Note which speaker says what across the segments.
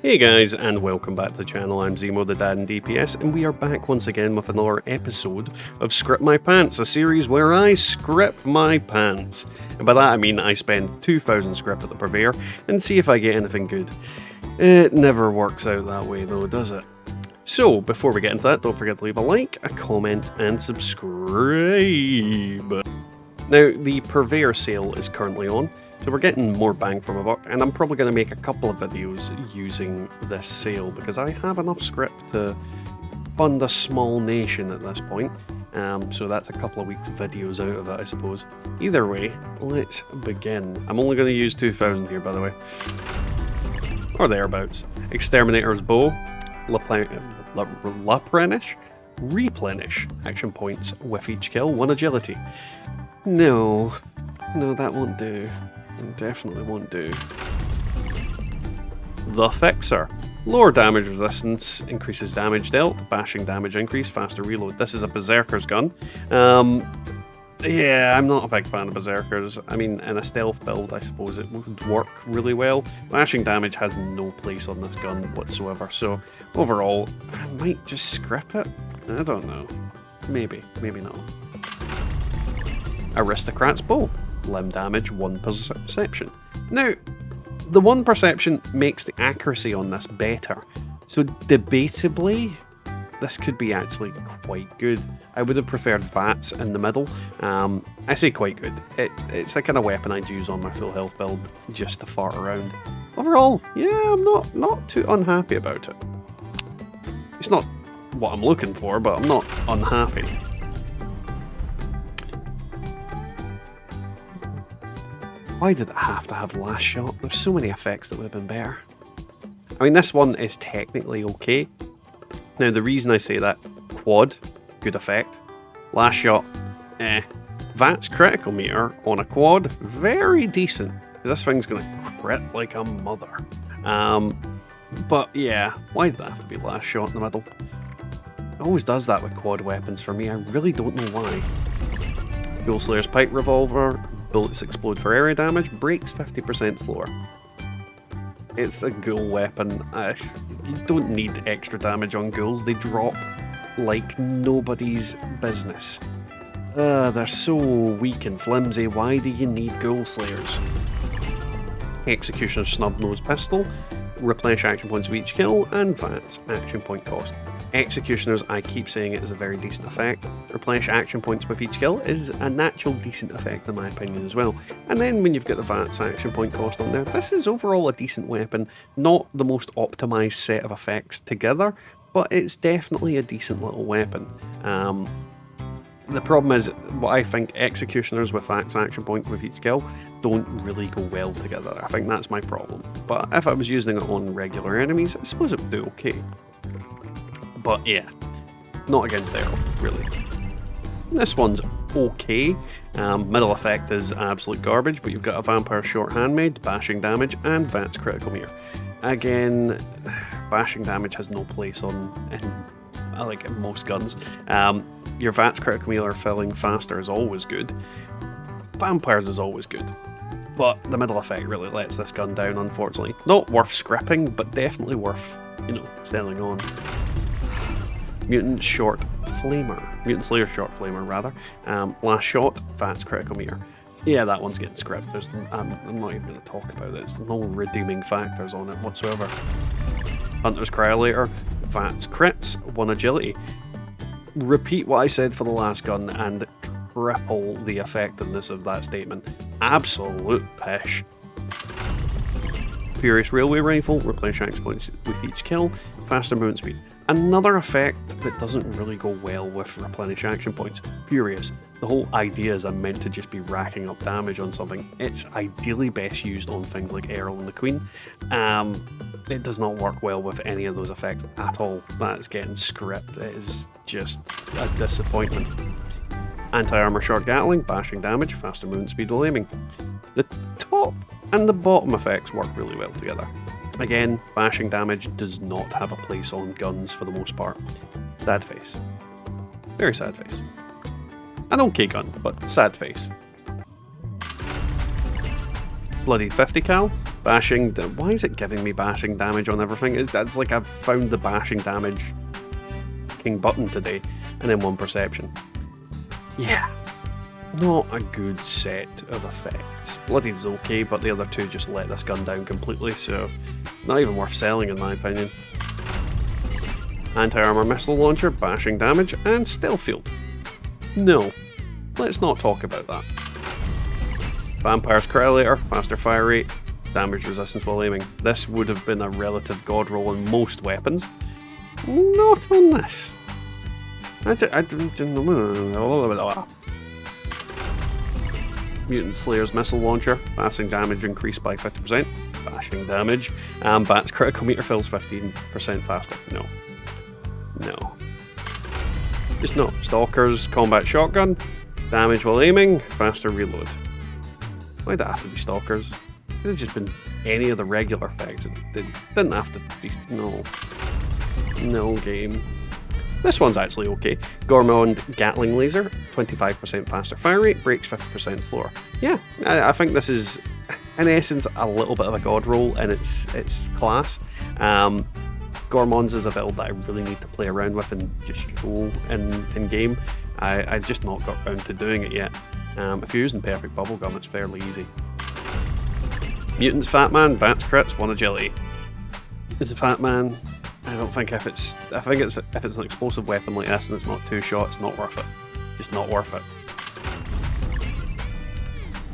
Speaker 1: Hey guys, and welcome back to the channel. I'm Zemo the Dad in DPS, and we are back once again with another episode of Script My Pants, a series where I script my pants. And by that I mean I spend 2,000 script at the purveyor and see if I get anything good. It never works out that way though, does it? So, before we get into that, don't forget to leave a like, a comment, and subscribe. Now, the purveyor sale is currently on. So we're getting more bang for my buck, and I'm probably going to make a couple of videos using this sale because I have enough script to fund a small nation at this point. So that's a couple of weeks videos out of it, I suppose. Either way, let's begin. I'm only going to use 2,000 here, by the way. Or thereabouts. Exterminator's Bow. Replenish action points with each kill. 1 agility. No, that won't do. Definitely won't do. The Fixer. Lower damage resistance, increases damage dealt, bashing damage increase, faster reload. This is a Berserker's gun. Yeah, I'm not a big fan of Berserkers. I mean, in a stealth build, I suppose it would work really well. Bashing damage has no place on this gun whatsoever, so overall, I might just scrap it. I don't know. Maybe not. Aristocrat's Bow. Limb damage, 1 perception. Now, the 1 perception makes the accuracy on this better. So debatably, this could be actually quite good. I would have preferred VATS in the middle. I say quite good. It's the kind of weapon I'd use on my full health build just to fart around. Overall, yeah, I'm not too unhappy about it. It's not what I'm looking for, but I'm not unhappy. Why did it have to have last shot? There's so many effects that would have been better. I mean, this one is technically okay. Now, the reason I say that, quad, good effect. Last shot, VATS critical meter on a quad, very decent. This thing's going to crit like a mother. But yeah, why did that have to be last shot in the middle? It always does that with quad weapons for me. I really don't know why. Ghoul Slayer's Pipe Revolver. Bullets explode for area damage, breaks 50% slower. It's a ghoul weapon. You don't need extra damage on ghouls. They drop like nobody's business. They're so weak and flimsy. Why do you need ghoul slayers? Executioner's Snub-Nosed Pistol. Replenish action points with each kill, and VATS action point cost. Executioners, I keep saying it is a very decent effect. Replenish action points with each kill is a natural decent effect in my opinion as well. And then when you've got the VATS action point cost on there, this is overall a decent weapon. Not the most optimised set of effects together, but it's definitely a decent little weapon. The problem is, what I think executioners with VATS action point with each kill don't really go well together. I think that's my problem. But if I was using it on regular enemies, I suppose it would do okay. But yeah, not against Arrow, really. This one's okay. Middle effect is absolute garbage, but you've got a Vampire Short Handmade, bashing damage, and VATS critical meter. Again, bashing damage has no place in most guns. Your VATS critical meter filling faster is always good. Vampires is always good. But the middle effect really lets this gun down, unfortunately. Not worth scrapping, but definitely worth, selling on. Mutant Slayer's Short Flamer, rather. Last shot, VATS critical meter. Yeah, that one's getting scrapped. I'm not even going to talk about it. There's no redeeming factors on it whatsoever. Hunter's Cryolator, VATS crits, 1 agility. Repeat what I said for the last gun and triple the effectiveness of that statement. Absolute pish. Furious Railway Rifle, replenish action points with each kill, faster movement speed. Another effect that doesn't really go well with replenish action points. Furious. The whole idea is I'm meant to just be racking up damage on something. It's ideally best used on things like Errol and the Queen. It does not work well with any of those effects at all. That's getting script. It is just a disappointment. Anti-armor short Gatling, bashing damage, faster movement speed while aiming. The top and the bottom effects work really well together. Again, bashing damage does not have a place on guns for the most part. Sad face. Very sad face. An okay gun, but sad face. Bloody 50 cal, Bashing, why is it giving me bashing damage on everything? That's like I've found the bashing damage king button today, and then 1 perception. Yeah, not a good set of effects. Bloody's okay, but the other two just let this gun down completely, so not even worth selling in my opinion. Anti-armor missile launcher, bashing damage, and stealth field. No, let's not talk about that. Vampire's correlator, faster fire rate, damage resistance while aiming. This would have been a relative god roll on most weapons. Not on this. Mutant Slayer's missile launcher, bashing damage increased by 50%. Bashing damage. Bat's critical meter fills 15% faster. No. No. Just no. Stalker's combat shotgun, damage while aiming, faster reload. Why'd that have to be Stalkers? It could have just been any of the regular effects. It didn't have to be. No. No game. This one's actually okay. Gourmand Gatling laser, 25% faster fire rate, breaks 50% slower. Yeah, I think this is, in essence, a little bit of a god roll in its class. Gourmand's is a build that I really need to play around with and just show in game. I've just not got around to doing it yet. If you're using Perfect Bubblegum, it's fairly easy. Mutants Fat Man, Vats crits, 1 agility. Is a Fat Man? I don't think if it's an explosive weapon like this and it's not 2 shots, not worth it. Just not worth it.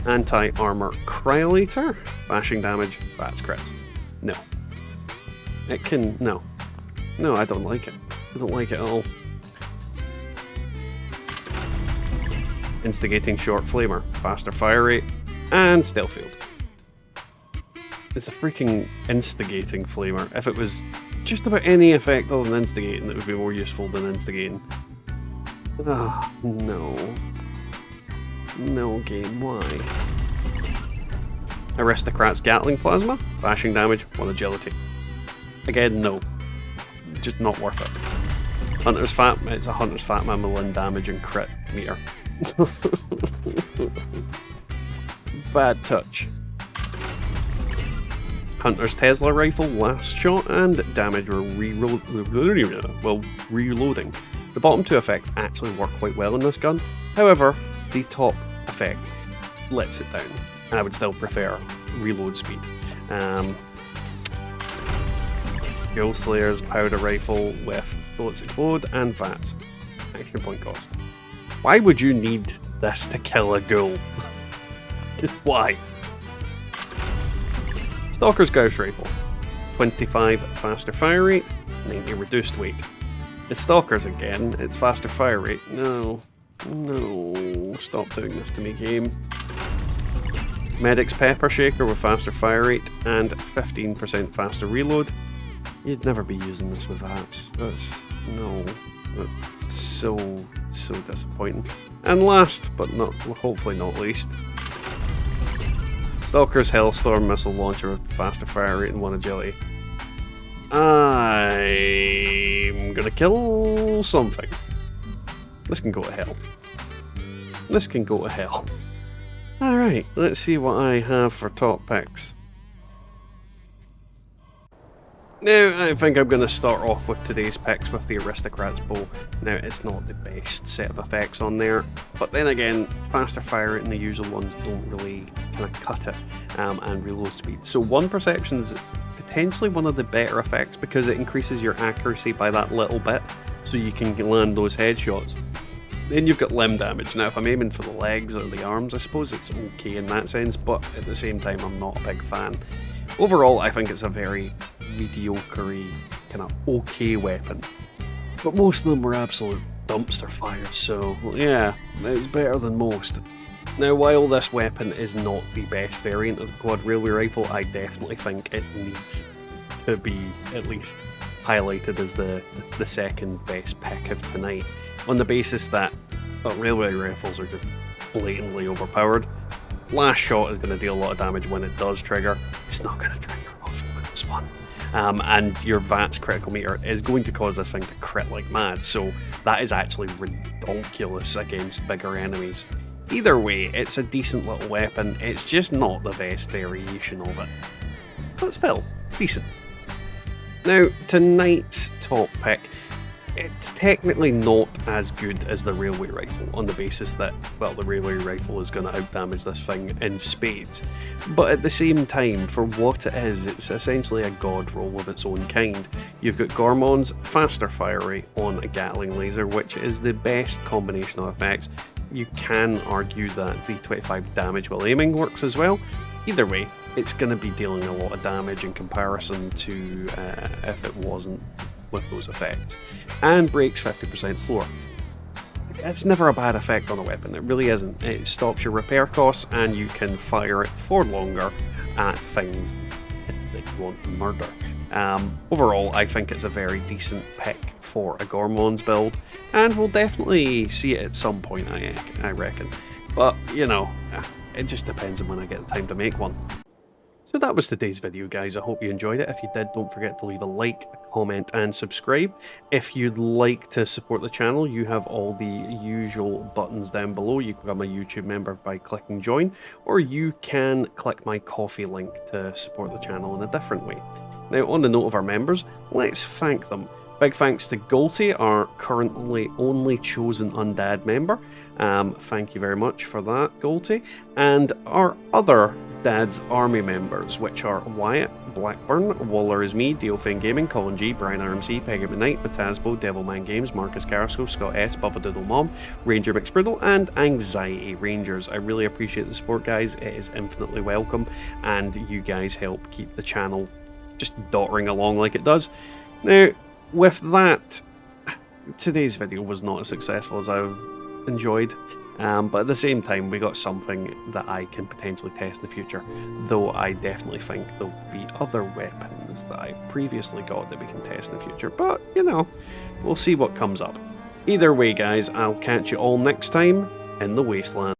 Speaker 1: Anti-armor cryolator, bashing damage, Vats crits. No. It can no. No, I don't like it. I don't like it at all. Instigating short flamer, faster fire rate, and stealth field. It's a freaking instigating flamer. If it was just about any effect other than instigating, it would be more useful than instigating. Ah, no. No game, why? Aristocrat's Gatling plasma, bashing damage, 1 agility. Again, no. Just not worth it. It's a Hunter's Fat Man with 1 damage and crit meter. Bad touch. Hunter's Tesla rifle, last shot, and damage while reloading. The bottom 2 effects actually work quite well in this gun. However, the top effect lets it down, and I would still prefer reload speed. Ghoul Slayer's powder rifle with bullets explode and VATS. Action point cost. Why would you need this to kill a ghoul? Just why? Stalker's Gauss rifle. 25 faster fire rate, 90 reduced weight. It's Stalkers again, it's faster fire rate. No. No. Stop doing this to me, game. Medic's Pepper Shaker with faster fire rate and 15% faster reload. You'd never be using this with VATS. That's so disappointing. And last, but hopefully not least, Stalker's Hellstorm missile launcher with faster fire rate and 1 agility. I'm gonna kill something. This can go to hell. This can go to hell. Alright, let's see what I have for top picks. Now, I think I'm going to start off with today's picks with the Aristocrat's Bow. Now, it's not the best set of effects on there, but then again, faster fire rate and the usual ones don't really kind of cut it, and reload speed. So 1 perception is potentially one of the better effects because it increases your accuracy by that little bit, so you can land those headshots. Then you've got limb damage. Now, if I'm aiming for the legs or the arms, I suppose it's okay in that sense, but at the same time, I'm not a big fan. Overall, I think it's a very mediocre, kind of okay weapon. But most of them were absolute dumpster fires, so yeah, it's better than most. Now, while this weapon is not the best variant of the quad railway rifle, I definitely think it needs to be at least highlighted as the second best pick of tonight, on the basis that railway rifles are just blatantly overpowered. Last shot is going to deal a lot of damage when it does trigger. It's not going to trigger off this one. And your VATS critical meter is going to cause this thing to crit like mad, so that is actually ridiculous against bigger enemies. Either way, it's a decent little weapon, it's just not the best variation of it. but still, decent. Now, tonight's top pick, it's technically not as good as the railway rifle, on the basis that, well, the railway rifle is going to outdamage this thing in spades. But at the same time, for what it is, it's essentially a god roll of its own kind. You've got Gormon's faster fire rate on a Gatling laser, which is the best combination of effects. You can argue that V25 damage while aiming works as well. Either way, it's going to be dealing a lot of damage in comparison to if it wasn't with those effects, and breaks 50% slower. It's never a bad effect on a weapon, it really isn't. It stops your repair costs and you can fire it for longer at things that you want to murder. Overall, I think it's a very decent pick for a Gormon's build, and we'll definitely see it at some point, I reckon. But, you know, it just depends on when I get the time to make one. So that was today's video, guys. I hope you enjoyed it. If you did, don't forget to leave a like, a comment, and subscribe. If you'd like to support the channel, you have all the usual buttons down below. You can become a YouTube member by clicking join, or you can click my Ko-fi link to support the channel in a different way. Now, on the note of our members, let's thank them. Big thanks to Golty, our currently only chosen Undead member. Thank you very much for that, Golty. And our other Dad's Army members, which are Wyatt, Blackburn, Waller is me, Deofane Gaming, Colin G, Brian RMC, Peggy McKnight, Matasbo, Devilman Games, Marcus Carrasco, Scott S, Bubba Doodle Mom, Ranger McSpriddle, and Anxiety Rangers. I really appreciate the support, guys. It is infinitely welcome, and you guys help keep the channel just doddering along like it does. Now, with that, today's video was not as successful as I've enjoyed, but at the same time we got something that I can potentially test in the future, though I definitely think there'll be other weapons that I've previously got that we can test in the future, but you know, we'll see what comes up. Either way, guys, I'll catch you all next time in the Wasteland.